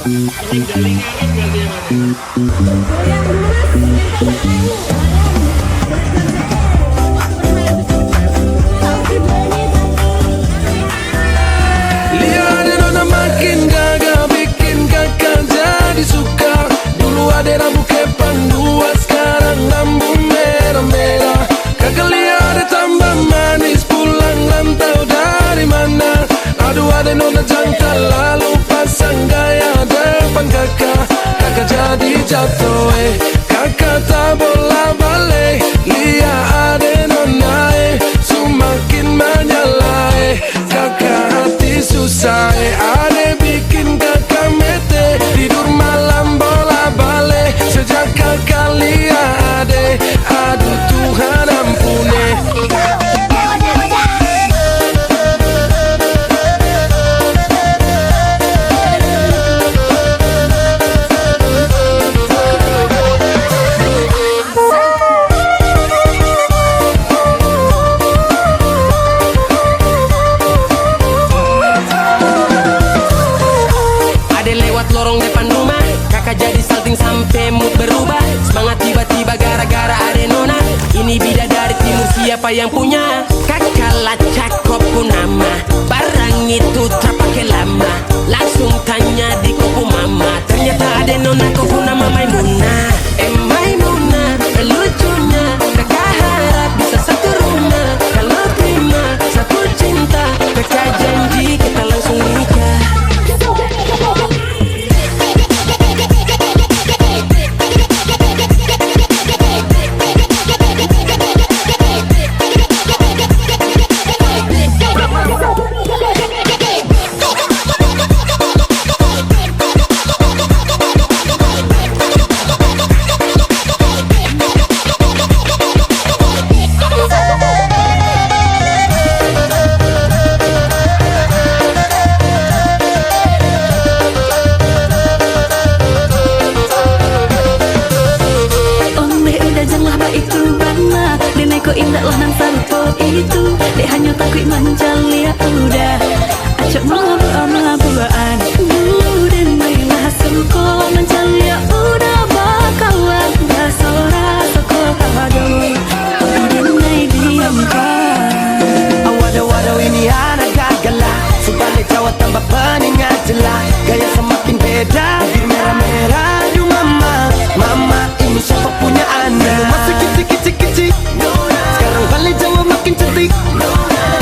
Lihat nona makin gagah, bikin kakak jadi suka. Dulu ada rambut kepan dua, sekarang rambut merah-merah. Kakak lihat tambah manis, pulang rantau dari mana? Aduh ada nona jantan, lalu pasang gaya depan kakak. Kakak jadi jatuh, kakak tak bola balik. Lihat ada nona, semakin menyala, kakak hati susah, ada bikin kakak mete. Tidur malam bola balik, sejak kakak lihat, aduh Tuhan ampuni. Lorong depan rumah, kakak jadi salting sampai mood berubah. Semangat tiba-tiba gara-gara ada nona. Ini bidadari timur, siapa yang punya? Kakak lacak kopu nama, barang itu terpakai lama. Langsung tanya di kopu mama, ternyata ada nona kopu nama Maimunah. Maimunah, lucunya kakak harap bisa satu rumah. Kalau terima satu cinta, kakak janji kita langsung nikah. Indahlah nang sarpo itu, dek hanya takut menjalia udah. Acok mabuan, dan mainlah suko menjalia udah bakalan basora soko kado. Dinai diamkan. Waduh ini anak gagala, sebalik Jawa tambah peningat jelas. Gaya semakin beda, bir merah-merah. Aduh mama ini siapa punya anak? Masih kicik-kicik, sekarang balik Jawa makin cantik.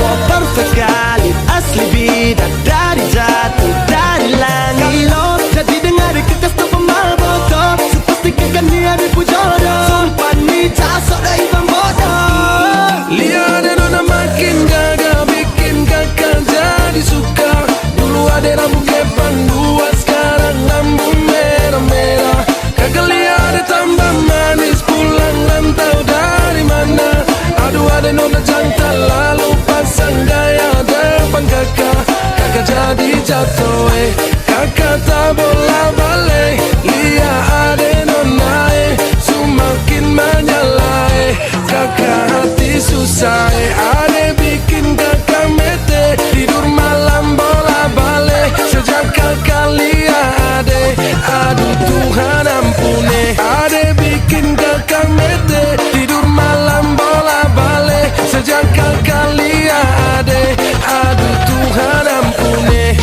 Oh perfect sekali, asli bidadari jatuh dari langit. Kalau jadi dengar kekas tu pemaboko, sepastikan dia dipu jodoh. Sumpah ni casok dah ibang bodoh. Lihat nona makin gagah, bikin kakak jadi suka. Dulu ada rambut kepan dua, sekarang rambut merah-merah. Kakak lihat tambah manis, pulang rantau dari mana? Aduh ada nona jantan, lalu pasang gaya depan kakak. Kakak jadi jatuh, kakak tak bola balik. Lihat ada nona, semakin menyala, kakak hati susah, ada bikin kakak mete. Tidur malam bola balik, sejak kakak lihat, aduh Tuhan ampuni. Ada bikin kakak mete, tidur malam bola balik, sejak kakak lihat, aduh Tuhan ampuni.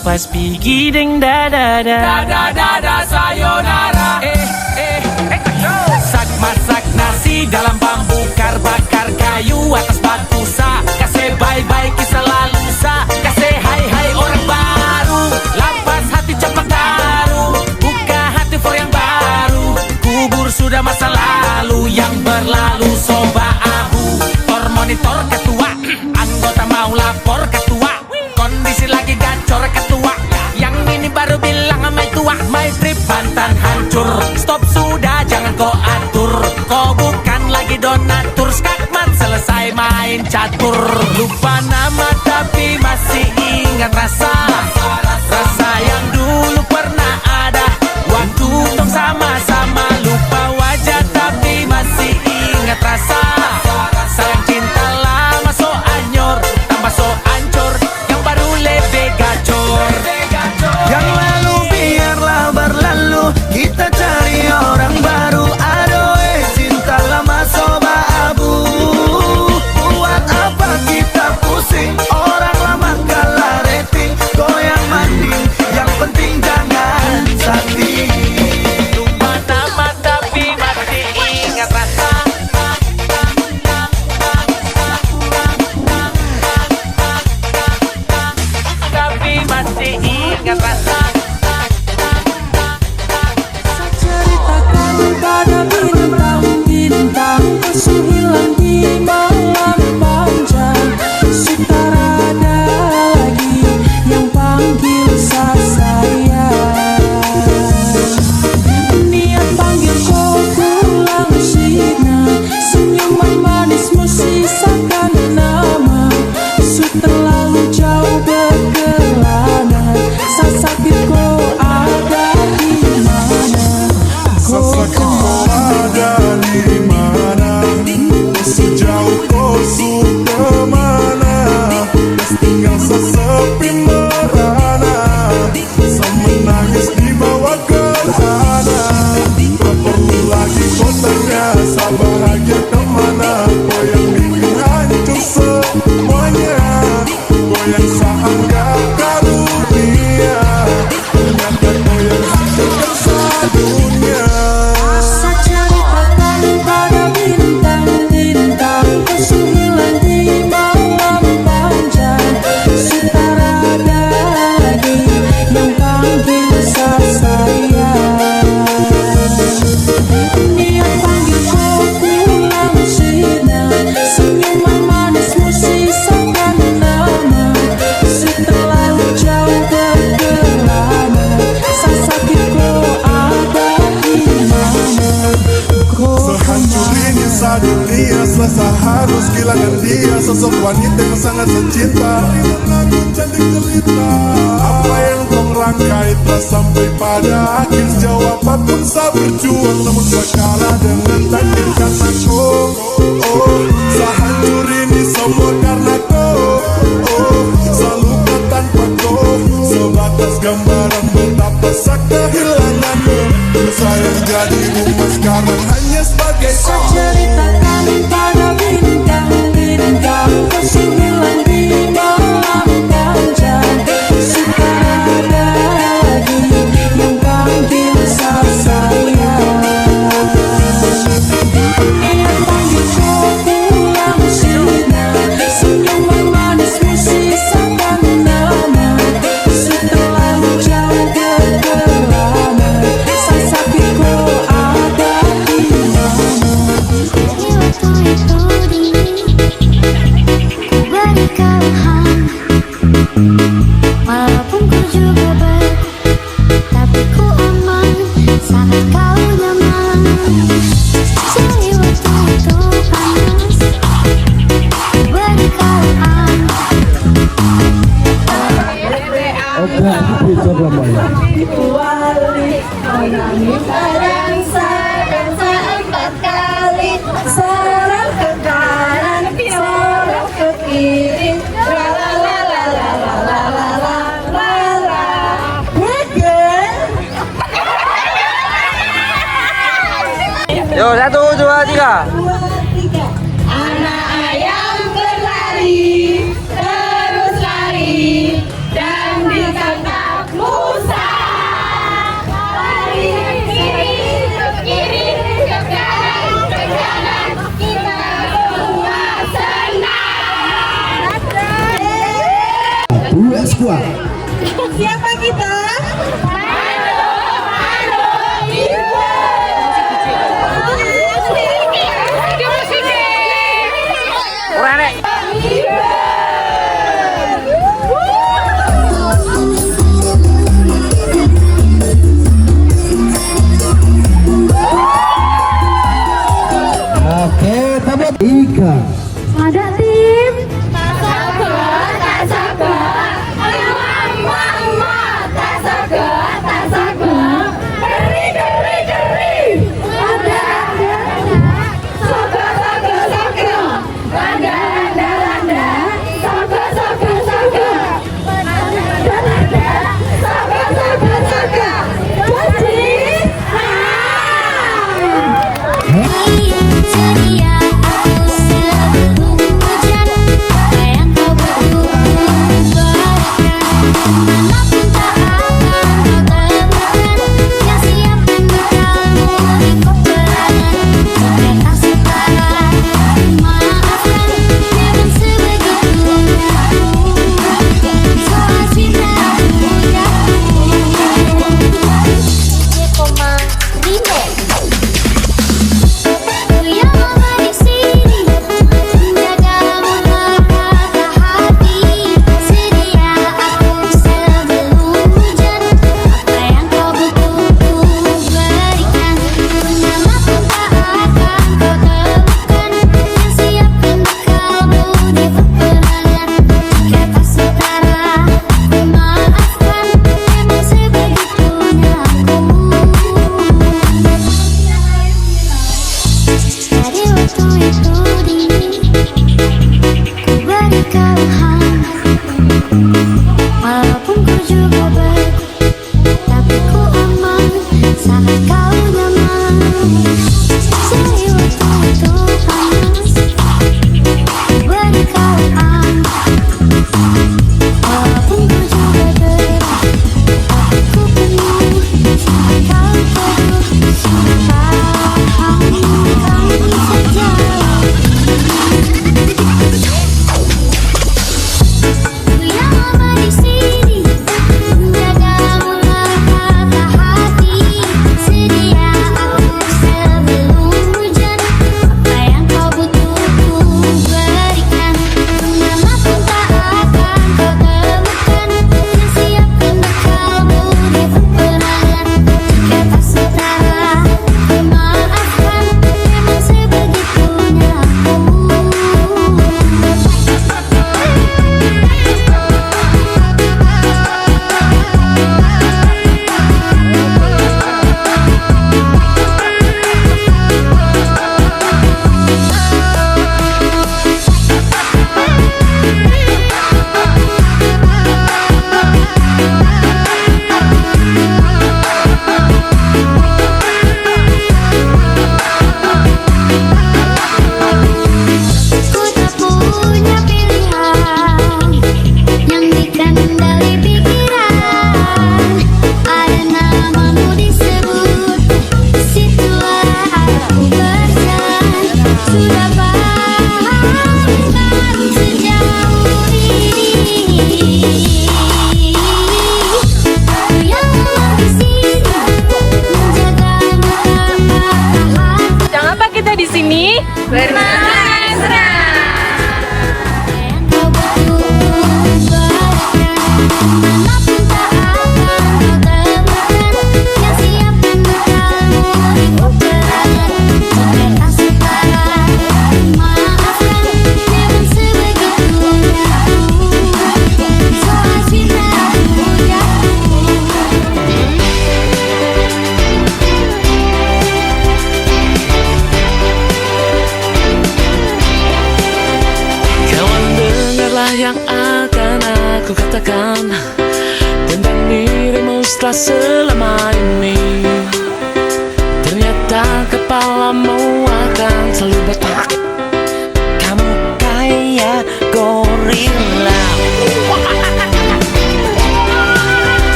Pas pigi ding da da da sayonara. Masak nasi dalam bambu, bakar kayu atas batu sa. Kasih bye-bye kisah lalu sa. Kasih hai-hai orang baru. Lapas hati cepat taruh. Buka hati for yang baru. Kubur sudah masa lalu yang berlalu. Soba abu, tor monitor ketua. Anggota mau lapor ketua. Kondisi lagi gacor ketua. Yang ini baru bilang sama tua. My trip mantan hancur. Stop sudah jangan kau atur. Kau bukan lagi donatur. Skakmat selesai main catur. Lupa nama tapi masih ingat rasa. Rasa yang dulu pernah ada. Waktu tong sama-sama. Lupa wajah tapi masih ingat rasa. Sayang cinta lama so anyor. Tambah so ancur. Yang baru lebih gacor. Yang lalu biarlah berlalu. Kita cari orang baru. Aduh cinta lama soba abu. Buat apa kita pusing. Orang lama kalah rating. Goyang manding. Yang penting jangan sakit. Lupa nama tapi masih ingat rasa. Tapi masih ingat rasa. Ceritakan pada bintang-bintang Kesu hilang di malam panjang Sutara ada lagi yang panggil saya. Niat panggil kau pulang sini. Senyuman manismu sisakan nama. Terlalu jauh berkelana. Sasakit kau ada di mana? Sasakit kau ada di mana? Sejauh kau sudah mana? Tinggal sesepi merana. Semenangis di bawah gerhana. Tak perlu lagi kau tanya bahagia kemana. Kau yang bikin hancur semuanya. Kau yang seanggap karunia. Ternyata kau yang hancurkan sedunia. Asa ceritakan pada bintang-bintang Kesu hilang di malam panjang Sutara ada lagi yang panggil saya. Niat panggil kau pulang sini. Senyuman manismu sisakan nama. Terlalu jauh berkelana. Sasakit kau ada di mana? Sehancur ini dunia, selasa harus kehilangan dia. Sosok wanita yang sangat secinta. Lagu cantik cerita. Apa yang kau rangkai telah sampai pada akhir. Sejauh apapun saya berjuang, namun saya kalah dengan takdir karena kau. Oh, sehancur ini semua karena kau. Oh, selalu tanpa kau. Sebatas gambaran betapa sak kehilanganmu. Saya jadi rumah sekarang hanya sebagai Ceritakan pada bintang-bintang Kesu hilang di malam panjang Sutara ada lagi yang panggil saya. Niat panggil kau pulang sini. Senyum Duet Squad. Siapa kita? Oke, tablet Ika. Ada tim. Ceria aku sebelum hujan, apa yang kau butuh berikan. Manapun tak akan kau temukan yang siapkan bekalmu di peperangan. Sampai tak setara maafkan, memang sebegitunya aku soal cinta pujaku. Koma Remix. Ku yang lama di sini menjagamu tanpa hati, sedia aku sebelum hujan, apa yang kau butuh ku berikan. Manapun tak akan kau temukan yang siapkan bekalmu di peperangan. Jika tak setara ku maafkan, memang sebegitunya aku. Dari waktu itu dini ku beri kau hangat, walaupun ku juga beku, tapi ku aman saat kau nyaman. Dari waktu itu panas, ku beri kau hangat, walaupun ku juga beku, tapi ku penuh saat kau teduh. Pahamkan saja. Ku yang lama di sini menjagamu tanpa hati, sedia aku sebelum hujan, apa yang kau butuh ku berikan. Manapun tak akan kau temukan yang siapkan bekalmu di peperangan. Jika tak setara ku maafkan, memang sebegitunya aku. Ku tak punya pilihan yang dikendali pikiran. Ada namamu disebut, disitulah aku berjalan. Sudah baru sejauh ini. Ku yang lama di sini menjagamu tanpa hati. Sedang apa kita di sini? Bermesra. Yang kau butuh berikan. Manapun tak akan kau temukan yang siapkan bekalmu di peperangan. Jika tak setara maafkan, memang sebegitunya aku soal cinta pujaku. Kawan, dengarlah yang akan aku katakan tentang dirimu setelah selama ini. Ternyata kepalamu akan selalu botak. Kamu kayak gorila.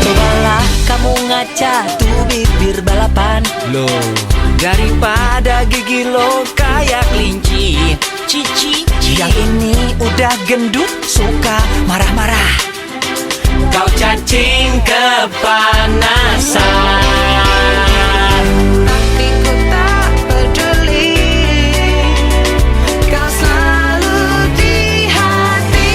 Cobalah kamu ngaca tuh bibir balapan. Loh, daripada gigi lo kayak kelinci. Cici, yang ini udah gendut, suka marah-marah. Kau cacing kepanasan, tapi ku tak peduli. Kau selalu di hati.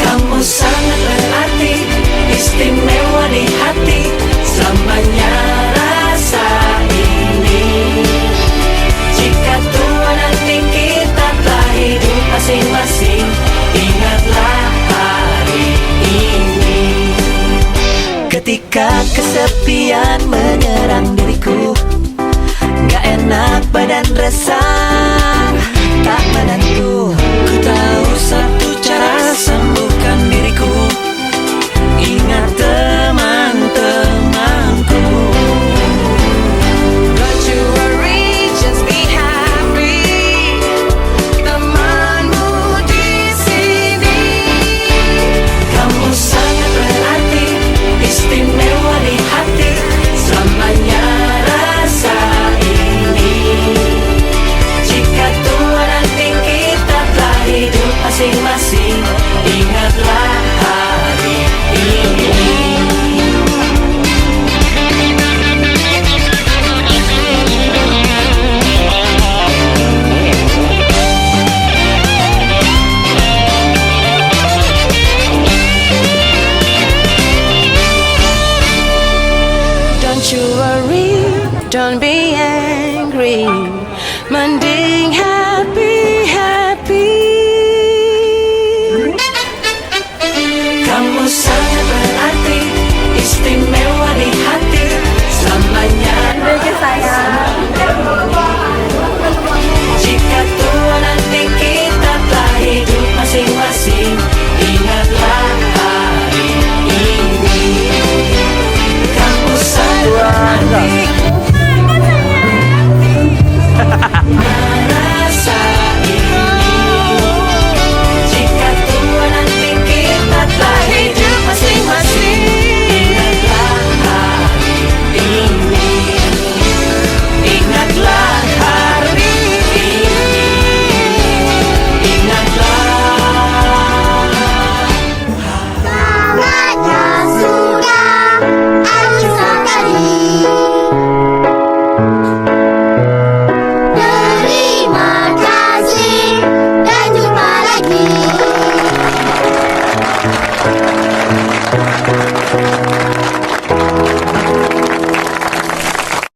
Kamu sangat berarti, istimewa di hati. Selamanya rasa ini. Jika tua nanti kita telah hidup masing-masing, ingatlah hari ini. Ketika kesepian menyerang diriku, gak enak badan resah, tak menentu. Ku tahu satu cara sembuhkan diriku. Ingat teman-temanku. Don't you worry, just be happy. Temanmu di sini. Kamu sangat berarti, istimewa di hati. Selamanya rasa ini. Jika tua nanti kita telah hidup masing-masing, ingatlah hari ini. Don't you worry, don't be angry. Mandi